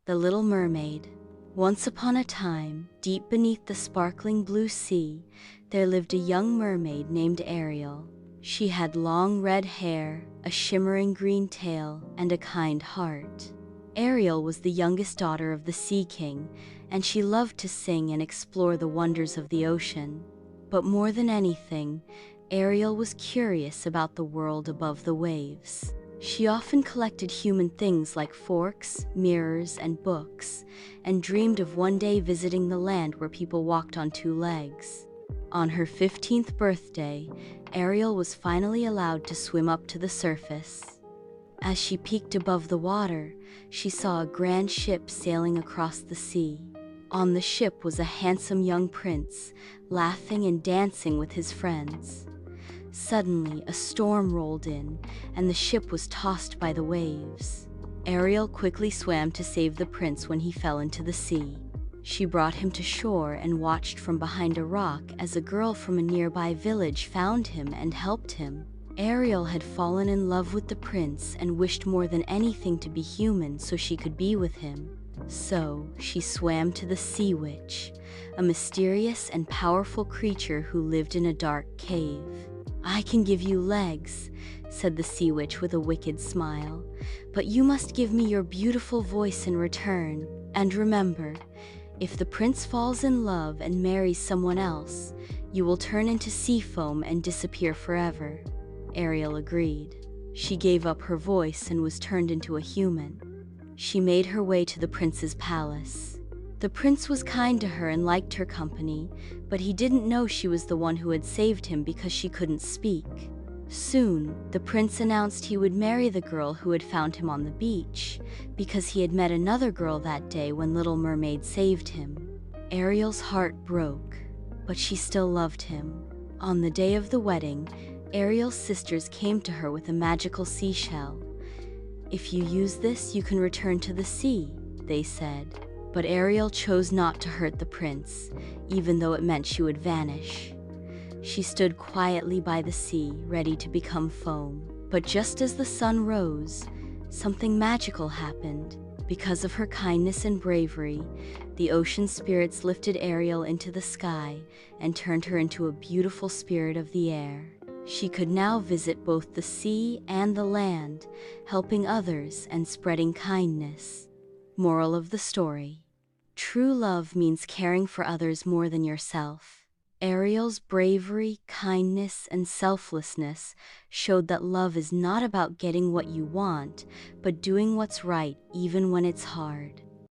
The Little Mermaid. Once upon a time, deep beneath the sparkling blue sea, there lived a young mermaid named Ariel. She had long red hair, a shimmering green tail, and a kind heart. Ariel was the youngest daughter of the Sea King, and she loved to sing and explore the wonders of the ocean. But more than anything, Ariel was curious about the world above the waves. She often collected human things like forks, mirrors, and books, and dreamed of one day visiting the land where people walked on two legs. On her 15th birthday, Ariel was finally allowed to swim up to the surface. As she peeked above the water, she saw a grand ship sailing across the sea. On the ship was a handsome young prince, laughing and dancing with his friends. Suddenly, a storm rolled in, and the ship was tossed by the waves. Ariel quickly swam to save the prince when he fell into the sea. She brought him to shore and watched from behind a rock as a girl from a nearby village found him and helped him. Ariel had fallen in love with the prince and wished more than anything to be human so she could be with him. So, she swam to the Sea Witch, a mysterious and powerful creature who lived in a dark cave. "I can give you legs," said the Sea Witch with a wicked smile, "but you must give me your beautiful voice in return. And remember, if the prince falls in love and marries someone else, you will turn into sea foam and disappear forever." Ariel agreed. She gave up her voice and was turned into a human. She made her way to the prince's palace. The prince was kind to her and liked her company, but he didn't know she was the one who had saved him because she couldn't speak. Soon, the prince announced he would marry the girl who had found him on the beach, because he had met another girl that day when Little Mermaid saved him. Ariel's heart broke, but she still loved him. On the day of the wedding, Ariel's sisters came to her with a magical seashell. "If you use this, you can return to the sea," they said. But Ariel chose not to hurt the prince, even though it meant she would vanish. She stood quietly by the sea, ready to become foam. But just as the sun rose, something magical happened. Because of her kindness and bravery, the ocean spirits lifted Ariel into the sky and turned her into a beautiful spirit of the air. She could now visit both the sea and the land, helping others and spreading kindness. Moral of the story: true love means caring for others more than yourself. Ariel's bravery, kindness, and selflessness showed that love is not about getting what you want, but doing what's right even when it's hard.